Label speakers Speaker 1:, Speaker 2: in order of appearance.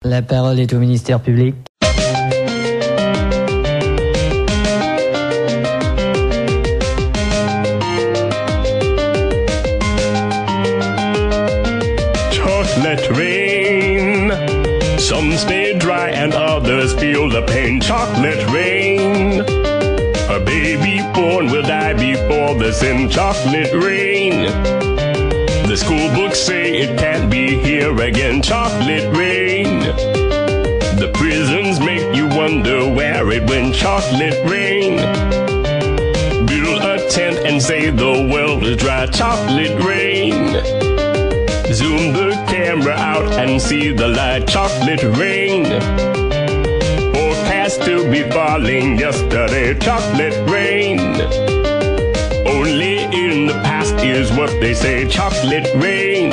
Speaker 1: La parole est au ministère public.
Speaker 2: Chocolate rain. Some stay dry and others feel the pain. Chocolate rain. A baby born will die before the sin. Chocolate rain. The school books say it can't be here again. Chocolate rain. The prisons make you wonder where it went. Chocolate rain. Build a tent and say the world is dry. Chocolate rain. Zoom the camera out and see the light. Chocolate rain. Forecast to be falling yesterday. Chocolate rain. Only in the past is what they say. Chocolate rain.